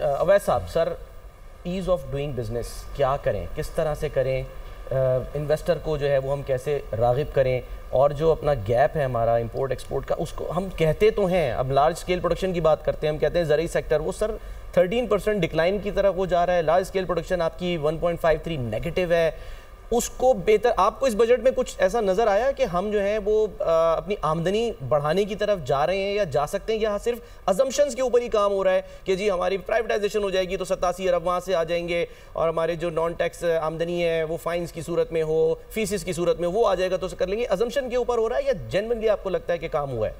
اویس صاحب سر as of doing business کیا کریں, کس طرح سے کریں, انویسٹر کو جو ہے وہ ہم کیسے راغب کریں, اور جو اپنا گیپ ہے ہمارا امپورٹ ایکسپورٹ کا, اس کو ہم کہتے تو ہیں اب لارج اسکیل پروڈکشن کی بات کرتے ہیں, ہم کہتے ہیں زرعی سیکٹر وہ سر 13% ڈکلائن کی طرف وہ جا رہا ہے, لارج اسکیل پروڈکشن آپ کی 1.53 نیگیٹو ہے, اس کو بہتر آپ کو اس بجٹ میں کچھ ایسا نظر آیا کہ ہم جو ہیں وہ اپنی آمدنی بڑھانے کی طرف جا رہے ہیں یا جا سکتے ہیں, یا صرف ازمپشنز کے اوپر ہی کام ہو رہا ہے کہ جی ہماری پرائیویٹائزیشن ہو جائے گی تو 87 ارب وہاں سے آ جائیں گے, اور ہمارے جو نان ٹیکس آمدنی ہے وہ فائنز کی صورت میں ہو, فیسز کی صورت میں وہ آ جائے گا تو کر لیں گے, ازمپشن کے اوپر ہو رہا ہے یا جینوئنلی آپ کو لگتا ہے کہ کام ہوا ہے؟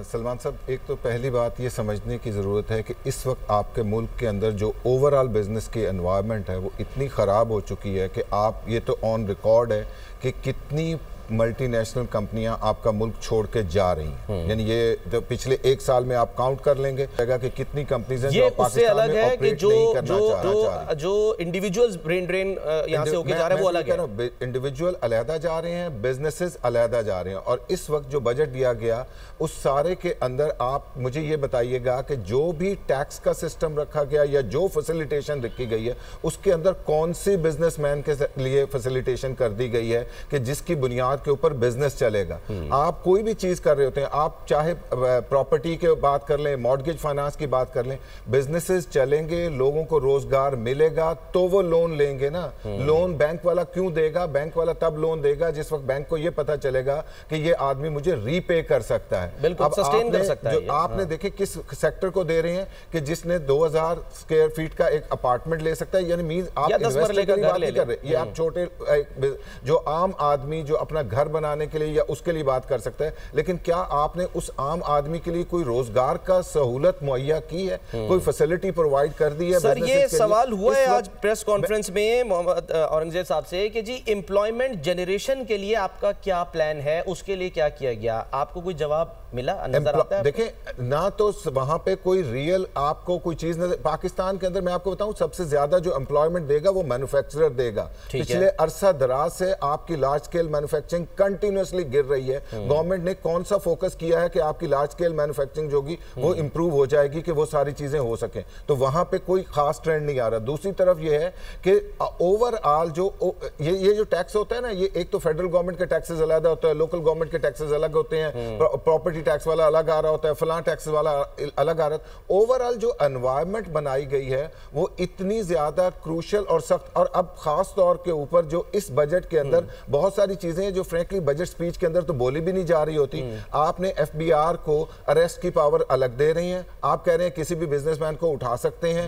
سلمان صاحب, ایک تو پہلی بات یہ سمجھنے کی ضرورت ہے کہ اس وقت آپ کے ملک کے اندر جو اوورآل بزنس کی انوائرمنٹ ہے وہ اتنی خراب ہو چکی ہے کہ آپ یہ تو آن ریکارڈ ہے کہ کتنی ملٹی نیشنل کمپنیاں آپ کا ملک چھوڑ کے جا رہی ہیں, یعنی یہ پچھلے ایک سال میں آپ کاؤنٹ کر لیں گے کہ کتنی کمپنیز ہیں جو پاکستان میں آپریٹ نہیں کرنا چاہ رہی ہیں. جو انڈیویجولز برین ڈرین یہاں سے ہو کے جا رہے ہیں وہ الگ ہے, انڈیویجول علیحدہ جا رہے ہیں, بزنسز علیحدہ جا رہے ہیں, اور اس وقت جو بجٹ دیا گیا اس سارے کے اندر آپ مجھے یہ بتائیے گا کہ جو بھی ٹیکس کا سسٹم رکھا گیا یا جو فیسیلیٹیشن رکھی گئی ہے اس کے اندر کون سی بزنس مین کے لیے فیسیلیٹیشن کر دی گئی ہے کہ جس کی بنیاد کے اوپر بزنس چلے گا. آپ کوئی بھی چیز کر رہے ہوتے ہیں, آپ چاہے پراپرٹی کے بات کر لیں, مارگیج فائنانس کی بات کر لیں, بزنسز چلیں گے, لوگوں کو روزگار ملے گا تو وہ لون لیں گے نا. لون بینک والا کیوں دے گا؟ بینک والا تب لون دے گا جس وقت بینک کو یہ پتا چلے گا کہ یہ آدمی مجھے ری پے کر سکتا ہے. بالکل سسٹین کر سکتا ہے. آپ نے دیکھے کس سیکٹر کو دے رہے ہیں کہ جس نے 2000 اسکوائر فیٹ کا ایک اپارٹمنٹ لے سکتا ہے, یعنی مینز آپ انویسٹر کی بات نہیں کر رہے, یہ آپ چھوٹے جو عام آدمی جو اپنا گھر بنانے کے لیے یا اس کے لیے بات کر سکتا ہے, لیکن کیا آپ نے اس عام آدمی کے لیے کوئی روزگار کا سہولت مہیا کی ہے, کوئی فیسلٹی پرووائڈ کر دی ہے؟ سر یہ سوال ہوا ہے آج پریس کانفرنس میں محمد اورنگزیب صاحب سے کہ جی امپلائمنٹ جنریشن کے لیے آپ کا کیا پلان ہے, اس کے لیے کیا کیا گیا, آپ کو کوئی جواب ملا نظر آتا ہے؟ دیکھیں نہ تو وہاں پہ کوئی ریئل آپ کو کوئی چیز نظر, پاکستان کے اندر میں آپ کو بتاؤں سب سے زیادہ جو امپلائمنٹ دے گا وہ مینوفیکچرر دے گا. پچھلے عرصہ دراز سے آپ کی لارج سکیل مینوفیکچرنگ کنٹینیوسلی گر رہی ہے. گورنمنٹ نے کون سا فوکس کیا ہے کہ آپ کی لارج سکیل مینوفیکچرنگ جو ہوگی وہ امپروو ہو جائے گی کہ وہ ساری چیزیں ہو سکیں, تو وہاں پہ کوئی خاص ٹرینڈ نہیں آ رہا. دوسری طرف یہ ہے کہ اوور آل جو یہ جو ٹیکس ہوتا ہے نا, یہ ایک تو فیڈرل گورنمنٹ کے ٹیکسز علیحدہ ہوتا ہے, لوکل گورنمنٹ کے ٹیکسز الگ ہوتے ہیں, پراپرٹی ٹیکس والا الگ آ رہا ہوتا ہے, فلاں ٹیکس والا الگ آ رہا ہے. اوورآل جو انوائرمنٹ بنائی گئی ہے وہ اتنی زیادہ کروشل اور سخت, اور اب خاص طور کے اوپر جو اس بجٹ کے اندر بہت ساری چیزیں ہیں جو فرینکلی بجٹ سپیچ کے اندر تو بولی بھی نہیں جا رہی ہوتی. آپ نے ایف بی آر کو اریسٹ کی پاور الگ دے رہی ہیں, آپ کہہ رہے ہیں کسی بھی بزنس مین کو اٹھا سکتے ہیں,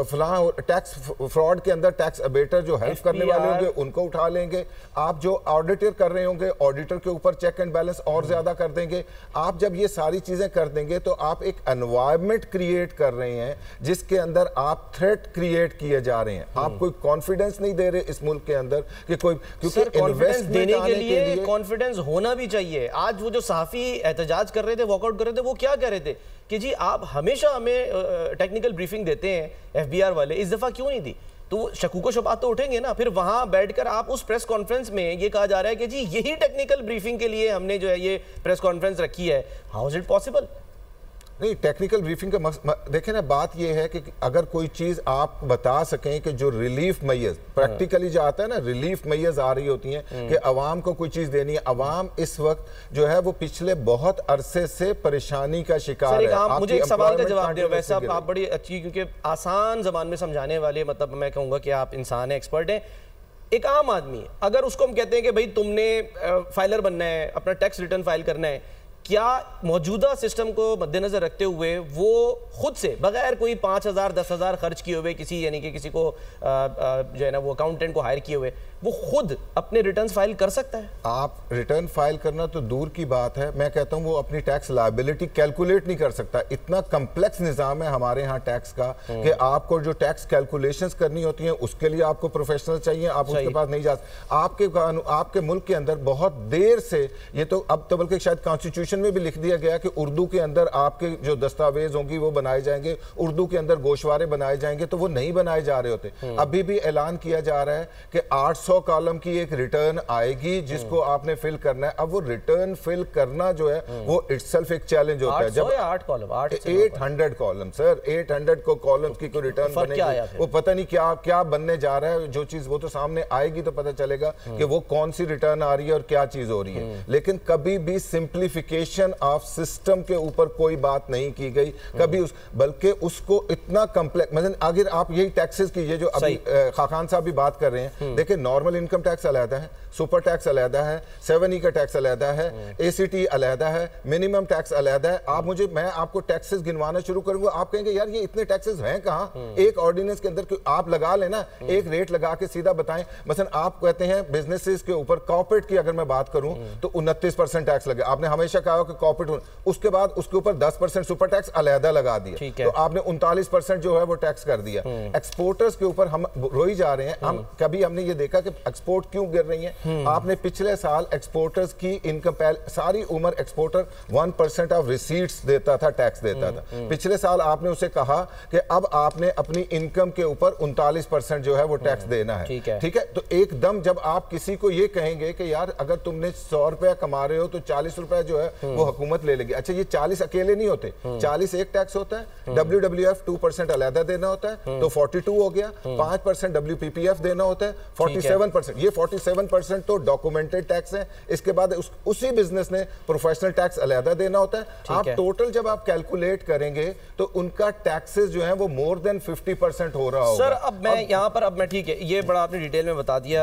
فلاں ٹیکس فراڈ کے اندر ٹیکس ابیٹر جو ہیلپ کرنے والے ہوں گے ان کو اٹھا لیں گے, آپ جو آڈیٹر کر رہے ہوں گے آڈیٹر کے اوپر چیک اینڈ بیلنس اور زیادہ کر دیں گے. آپ جب یہ ساری چیزیں کر دیں گے تو آپ ایک انوائرمنٹ کریٹ کر رہے ہیں جس کے اندر آپ تھریٹ کریٹ کیے جا رہے ہیں. آپ کوئی کانفیڈنس نہیں دے رہے اس ملک کے اندر کہ کوئی, کیونکہ کانفیڈنس دینے کے لیے کانفیڈنس ہونا بھی چاہیے. آج وہ جو صحافی احتجاج کر رہے تھے, واک آؤٹ کر رہے تھے, وہ کیا کہہ رہے تھے کہ جی آپ ہمیشہ ہمیں ٹیکنیکل بریفنگ دیتے ہیں ایف بی آر والے, اس دفعہ کیوں نہیں دی؟ تو شکوک و شبہات تو اٹھیں گے نا. پھر وہاں بیٹھ کر آپ اس پریس کانفرنس میں یہ کہا جا رہا ہے کہ جی یہی ٹیکنیکل بریفنگ کے لیے ہم نے جو ہے یہ پریس کانفرنس رکھی ہے. How is it possible? نہیں, ٹیکنیکل بریفنگ کا دیکھیں نا, بات یہ ہے کہ اگر کوئی چیز آپ بتا سکیں کہ جو ریلیف میز پریکٹیکلی جو آتا ہے نا, ریلیف میز آ رہی ہوتی ہیں کہ عوام کو کوئی چیز دینی ہے. عوام اس وقت جو ہے وہ پچھلے بہت عرصے سے پریشانی کا شکار ہے. مجھے ایک سوال کا جواب دیں ویسے, آپ بڑی اچھی, کیونکہ آسان زبان میں سمجھانے والے, مطلب میں کہوں گا کہ آپ انسان ہیں, ایکسپرٹ ہیں. ایک عام آدمی اگر اس کو ہم کہتے ہیں کہ بھائی تم نے فائلر بننا ہے, اپنا ٹیکس ریٹرن فائل کرنا ہے, کیا موجودہ سسٹم کو مد نظر رکھتے ہوئے وہ خود سے بغیر کوئی 5000 10,000 خرچ کیے ہوئے کسی, یعنی کہ کسی کو جو ہے نا وہ اکاؤنٹنٹ کو ہائر کیے ہوئے, وہ خود اپنے ریٹرنز فائل کر سکتا ہے؟ آپ ریٹرن فائل کرنا تو دور کی بات ہے, میں کہتا ہوں وہ اپنی ٹیکس لائبلٹی کیلکولیٹ نہیں کر سکتا. اتنا کمپلیکس نظام ہے ہمارے ہاں ٹیکس کا کہ آپ کو جو ٹیکس کیلکولیشنز کرنی ہوتی ہیں اس کے لیے آپ کو پروفیشنل چاہیے, آپ اس کے پاس نہیں جا سکتے. آپ کے ملک کے اندر بہت دیر سے, یہ تو اب تو بلکہ شاید کانسٹیٹیوشن کانسٹیٹیوشن میں بھی لکھ دیا گیا کہ اردو کے اندر آپ کے جو دستاویز ہوں گی وہ بنائے جائیں گے, اردو کے اندر گوشوارے بنائے جائیں گے, تو وہ نہیں بنائے جا رہے ہوتے. ابھی بھی اعلان کیا جا رہا ہے کہ 800 کالم کی ایک ریٹرن آئے گی جس کو آپ نے فل کرنا ہے. اب وہ ریٹرن فل کرنا جو ہے وہ اٹ سیلف ایک چیلنج ہوتا ہے. جب 800 کالم سر, 800 کو کالم کی کوئی ریٹرن بنے گی, وہ پتہ نہیں کیا بننے جا رہا ہے. جو چیز وہ تو سامنے آئے گی تو پتہ چلے گا کہ وہ کون سی ریٹرن آ رہی ہے اور کیا چیز ہو رہی ہے. لیکن کبھی بھی سمپلیفیکیشن آف سسٹم کے اوپر کوئی بات نہیں کی گئی کبھی, بلکہ اس کو اتنا کمپلیکس. مثلا اگر آپ یہی ٹیکسز کی یہ جو ابھی خاقان صاحب بھی بات کر رہے ہیں, دیکھیں نارمل انکم ٹیکس علیحدہ ہے, سپر ٹیکس علیحدہ ہے, 7E کا ٹیکس علیحدہ ہے, ACT علیحدہ ہے, منیمم ٹیکس علیحدہ ہے. میں آپ کو ٹیکسز گنوانا شروع کروں گا, آپ کہیں گے یار یہ اتنے ٹیکسز ہیں کہاں. ایک آرڈیننس کے اندر آپ لگا لینا, ایک ریٹ لگا کے سیدھا بتائیں. مثلا آپ کہتے ہیں بزنسز کے اوپر کارپوریٹ کی اگر میں بات کروں تو 29% ٹیکس لگے. آپ نے ہمیشہ کہا کہ کارپوریٹ, اس کے بعد اس کے اوپر 10% سپر ٹیکس علیحدہ لگا دیا, تو آپ نے 39% جو ہے وہ ٹیکس کر دیا. ایکسپورٹرز کے اوپر ہم روئی جا رہے ہیں. کبھی ہم نے یہ دیکھا کہ ایکسپورٹ کیوں گر رہی ہیں. آپ نے پچھلے سال ایکسپورٹرز کی انکم, ساری عمر ایکسپورٹر 1% آف ریسیٹس دیتا تھا, ٹیکس دیتا تھا. پچھلے سال آپ نے اسے کہا کہ اب آپ نے اپنی انکم کے اوپر 39% جو ہے وہ ٹیکس دینا ہے. ٹھیک ہے, تو ایک دم جب آپ کسی کو یہ کہیں گے کہ یار اگر تم نے 100 روپے کما رہے ہو تو 40 روپے جو ہے وہ حکومت لے لے گی. اچھا یہ 40 اکیلے نہیں ہوتے, 40 ایک ٹیکس ہوتا ہے, WWF 2% علیحدہ دینا ہوتا ہے تو 42 ہو گیا, 5% WPPF دینا ہوتا ہے 47%. یہ 47% تو ڈاکومنٹڈ ٹیکس ہے. اس کے بعد اسی بزنس نے پروفیشنل ٹیکس علیحدہ دینا ہوتا ہے. آپ ٹوٹل جب آپ کیلکولیٹ کریں گے تو ان کا ٹیکسز جو ہیں وہ مور دین 50% ہو رہا ہوگا. سر اب میں یہاں پر ٹھیک ہے, یہ بڑا آپ نے ڈیٹیل میں بتا دیا.